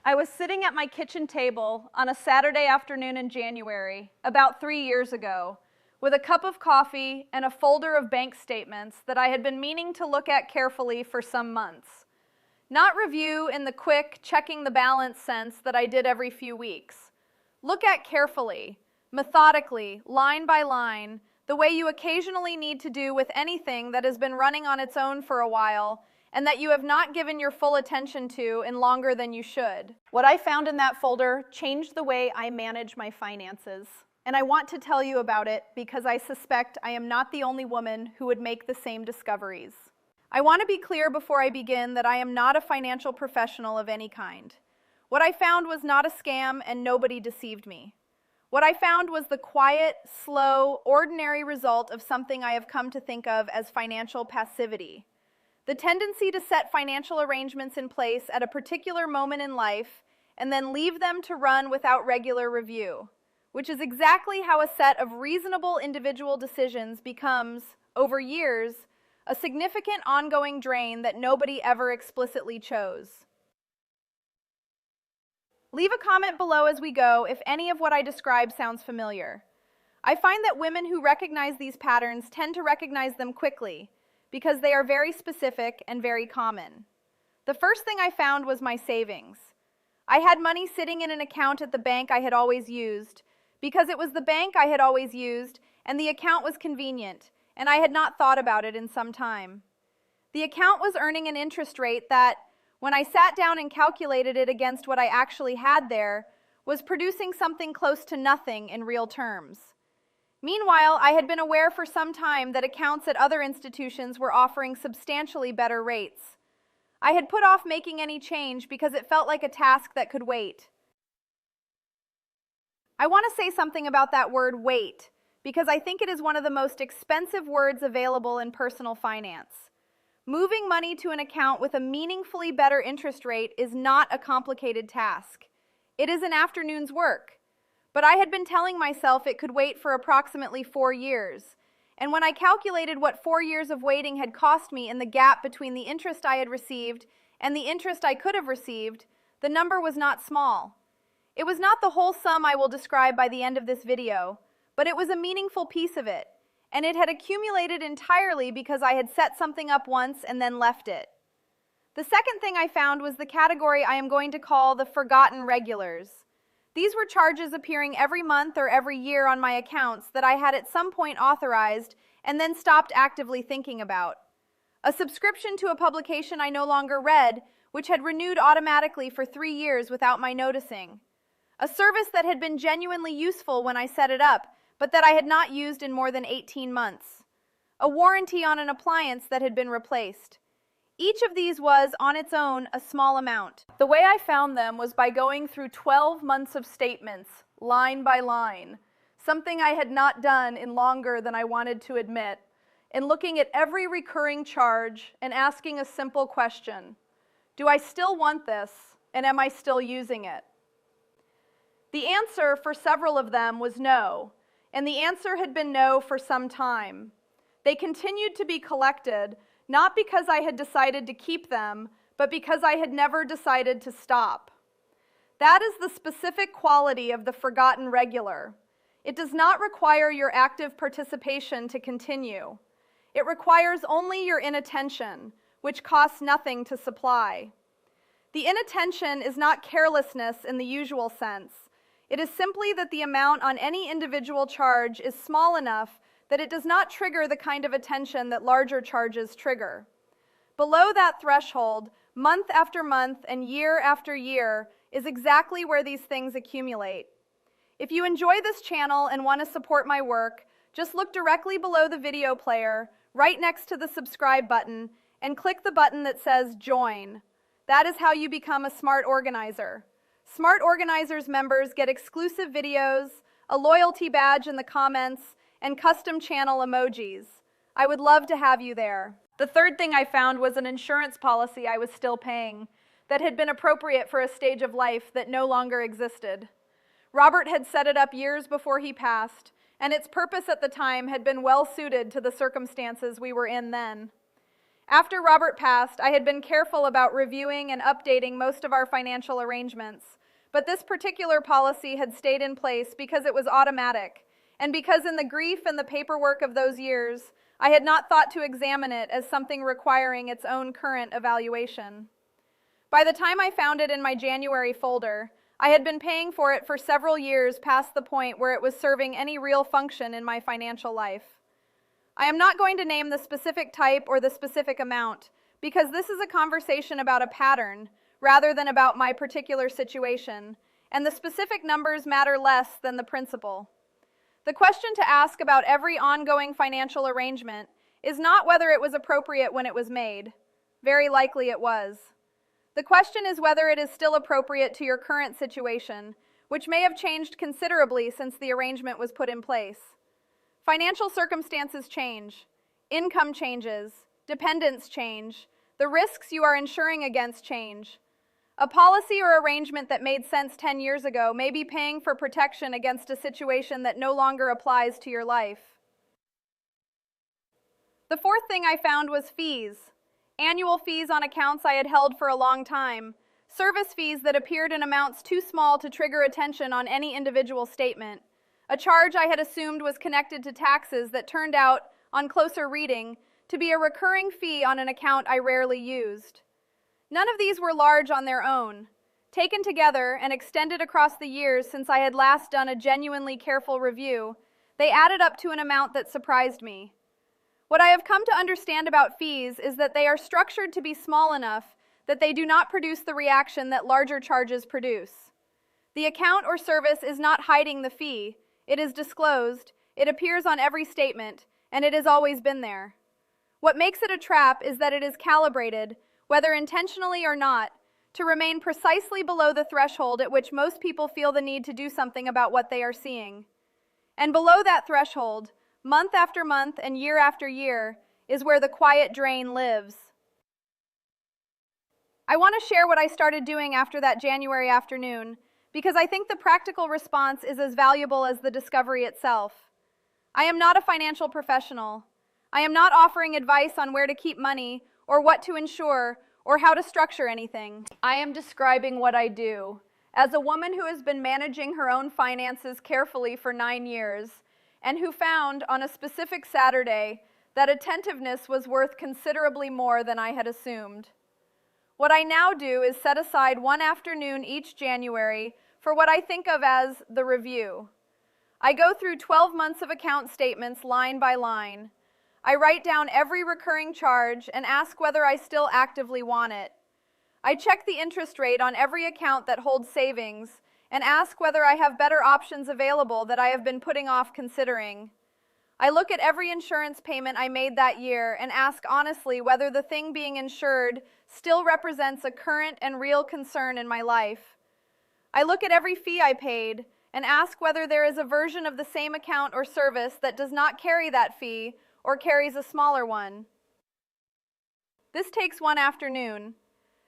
I was sitting at my kitchen table on a Saturday afternoon in January, about 3 years ago, with a cup of coffee and a folder of bank statements that I had been meaning to look at carefully for some months. Not review in the quick, checking the balance sense that I did every few weeks. Look at carefully, methodically, line by line, the way you occasionally need to do with anything that has been running on its own for a while and that you have not given your full attention to in longer than you should. What I found in that folder changed the way I manage my finances. And I want to tell you about it because I suspect I am not the only woman who would make the same discoveries. I want to be clear before I begin that I am not a financial professional of any kind. What I found was not a scam and nobody deceived me. What I found was the quiet, slow, ordinary result of something I have come to think of as financial passivity. The tendency to set financial arrangements in place at a particular moment in life and then leave them to run without regular review, which is exactly how a set of reasonable individual decisions becomes, over years, a significant ongoing drain that nobody ever explicitly chose. Leave a comment below as we go if any of what I describe sounds familiar. I find that women who recognize these patterns tend to recognize them quickly because they are very specific and very common. The first thing I found was my savings. I had money sitting in an account at the bank I had always used because it was the bank I had always used and the account was convenient, and I had not thought about it in some time. The account was earning an interest rate that, when I sat down and calculated it against what I actually had there, was producing something close to nothing in real terms. Meanwhile, I had been aware for some time that accounts at other institutions were offering substantially better rates. I had put off making any change because it felt like a task that could wait. I want to say something about that word wait, because I think it is one of the most expensive words available in personal finance. Moving money to an account with a meaningfully better interest rate is not a complicated task. It is an afternoon's work. But I had been telling myself it could wait for approximately 4 years. And when I calculated what 4 years of waiting had cost me in the gap between the interest I had received and the interest I could have received, the number was not small. It was not the whole sum I will describe by the end of this video, but it was a meaningful piece of it. And it had accumulated entirely because I had set something up once and then left it. The second thing I found was the category I am going to call the forgotten regulars. These were charges appearing every month or every year on my accounts that I had at some point authorized and then stopped actively thinking about. A subscription to a publication I no longer read, which had renewed automatically for 3 years without my noticing. A service that had been genuinely useful when I set it up, but that I had not used in more than 18 months. A warranty on an appliance that had been replaced. Each of these was, on its own, a small amount. The way I found them was by going through 12 months of statements, line by line, something I had not done in longer than I wanted to admit, and looking at every recurring charge and asking a simple question: do I still want this, and am I still using it? The answer for several of them was no, and the answer had been no for some time. They continued to be collected, not because I had decided to keep them, but because I had never decided to stop. That is the specific quality of the forgotten regular. It does not require your active participation to continue. It requires only your inattention, which costs nothing to supply. The inattention is not carelessness in the usual sense. It is simply that the amount on any individual charge is small enough that it does not trigger the kind of attention that larger charges trigger. Below that threshold, month after month and year after year, is exactly where these things accumulate. If you enjoy this channel and want to support my work, just look directly below the video player, right next to the subscribe button, and click the button that says Join. That is how you become a Smart Organizer. Smart Organizers members get exclusive videos, a loyalty badge in the comments, and custom channel emojis. I would love to have you there. The third thing I found was an insurance policy I was still paying that had been appropriate for a stage of life that no longer existed. Robert had set it up years before he passed, and its purpose at the time had been well suited to the circumstances we were in then. After Robert passed, I had been careful about reviewing and updating most of our financial arrangements, but this particular policy had stayed in place because it was automatic, and because in the grief and the paperwork of those years, I had not thought to examine it as something requiring its own current evaluation. By the time I found it in my January folder, I had been paying for it for several years past the point where it was serving any real function in my financial life. I am not going to name the specific type or the specific amount, because this is a conversation about a pattern rather than about my particular situation, and the specific numbers matter less than the principle. The question to ask about every ongoing financial arrangement is not whether it was appropriate when it was made. Very likely it was. The question is whether it is still appropriate to your current situation, which may have changed considerably since the arrangement was put in place. Financial circumstances change, income changes, dependents change, the risks you are insuring against change. A policy or arrangement that made sense 10 years ago may be paying for protection against a situation that no longer applies to your life. The fourth thing I found was fees. Annual fees on accounts I had held for a long time, service fees that appeared in amounts too small to trigger attention on any individual statement, a charge I had assumed was connected to taxes that turned out, on closer reading, to be a recurring fee on an account I rarely used. None of these were large on their own. Taken together and extended across the years since I had last done a genuinely careful review, they added up to an amount that surprised me. What I have come to understand about fees is that they are structured to be small enough that they do not produce the reaction that larger charges produce. The account or service is not hiding the fee. It is disclosed, it appears on every statement, and it has always been there. What makes it a trap is that it is calibrated, whether intentionally or not, to remain precisely below the threshold at which most people feel the need to do something about what they are seeing. And below that threshold, month after month and year after year, is where the quiet drain lives. I want to share what I started doing after that January afternoon, because I think the practical response is as valuable as the discovery itself. I am not a financial professional. I am not offering advice on where to keep money, or what to insure, or how to structure anything. I am describing what I do. As a woman who has been managing her own finances carefully for 9 years, and who found on a specific Saturday that attentiveness was worth considerably more than I had assumed. What I now do is set aside one afternoon each January for what I think of as the review. I go through 12 months of account statements line by line. I write down every recurring charge and ask whether I still actively want it. I check the interest rate on every account that holds savings and ask whether I have better options available that I have been putting off considering. I look at every insurance payment I made that year and ask honestly whether the thing being insured still represents a current and real concern in my life. I look at every fee I paid and ask whether there is a version of the same account or service that does not carry that fee or carries a smaller one. This takes one afternoon.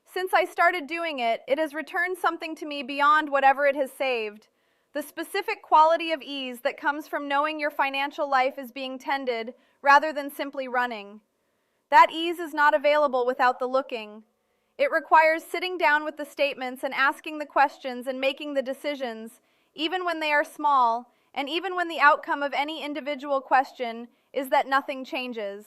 Since I started doing it, it has returned something to me beyond whatever it has saved. The specific quality of ease that comes from knowing your financial life is being tended rather than simply running. That ease is not available without the looking. It requires sitting down with the statements and asking the questions and making the decisions, even when they are small, and even when the outcome of any individual question is that nothing changes.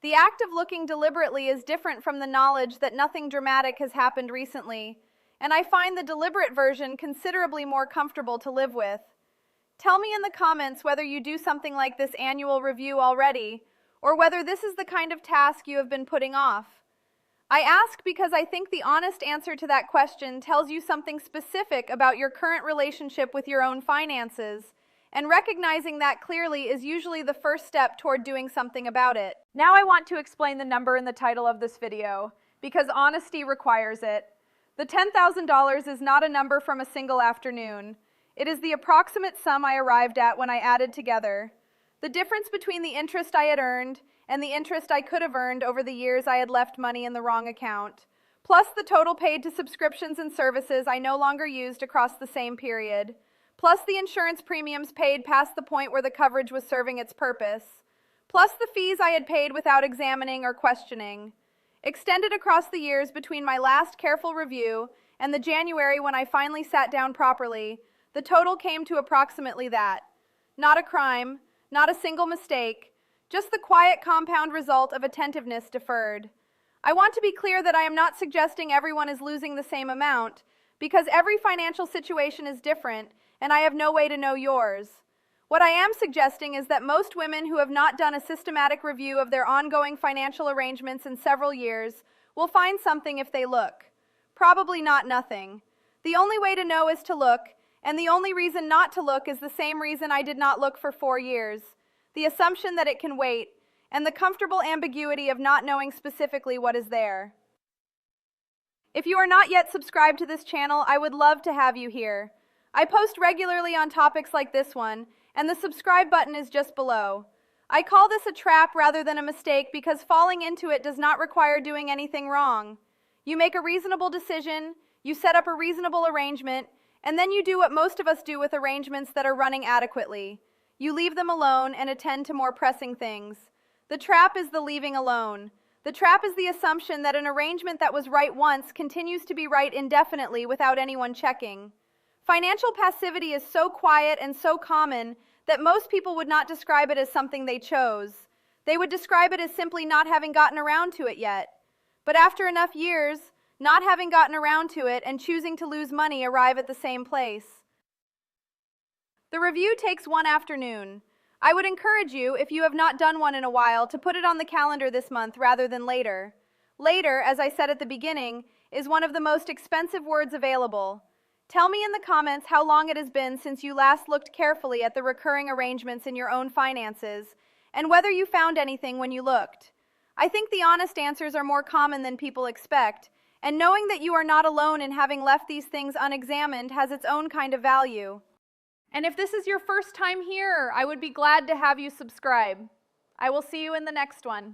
The act of looking deliberately is different from the knowledge that nothing dramatic has happened recently, and I find the deliberate version considerably more comfortable to live with. Tell me in the comments whether you do something like this annual review already, or whether this is the kind of task you have been putting off. I ask because I think the honest answer to that question tells you something specific about your current relationship with your own finances, and recognizing that clearly is usually the first step toward doing something about it. Now I want to explain the number in the title of this video, because honesty requires it. The $10,000 is not a number from a single afternoon. It is the approximate sum I arrived at when I added together the difference between the interest I had earned and the interest I could have earned over the years I had left money in the wrong account, plus the total paid to subscriptions and services I no longer used across the same period, plus the insurance premiums paid past the point where the coverage was serving its purpose, plus the fees I had paid without examining or questioning. Extended across the years between my last careful review and the January when I finally sat down properly, the total came to approximately that. Not a crime, not a single mistake, just the quiet compound result of attentiveness deferred. I want to be clear that I am not suggesting everyone is losing the same amount, because every financial situation is different, and I have no way to know yours. What I am suggesting is that most women who have not done a systematic review of their ongoing financial arrangements in several years will find something if they look. Probably not nothing. The only way to know is to look, and the only reason not to look is the same reason I did not look for 4 years. The assumption that it can wait, and the comfortable ambiguity of not knowing specifically what is there. If you are not yet subscribed to this channel, I would love to have you here. I post regularly on topics like this one, and the subscribe button is just below. I call this a trap rather than a mistake because falling into it does not require doing anything wrong. You make a reasonable decision, you set up a reasonable arrangement, and then you do what most of us do with arrangements that are running adequately. You leave them alone and attend to more pressing things. The trap is the leaving alone. The trap is the assumption that an arrangement that was right once continues to be right indefinitely without anyone checking. Financial passivity is so quiet and so common that most people would not describe it as something they chose. They would describe it as simply not having gotten around to it yet. But after enough years, not having gotten around to it and choosing to lose money arrive at the same place. The review takes one afternoon. I would encourage you, if you have not done one in a while, to put it on the calendar this month rather than later. Later, as I said at the beginning, is one of the most expensive words available. Tell me in the comments how long it has been since you last looked carefully at the recurring arrangements in your own finances, and whether you found anything when you looked. I think the honest answers are more common than people expect, and knowing that you are not alone in having left these things unexamined has its own kind of value. And if this is your first time here, I would be glad to have you subscribe. I will see you in the next one.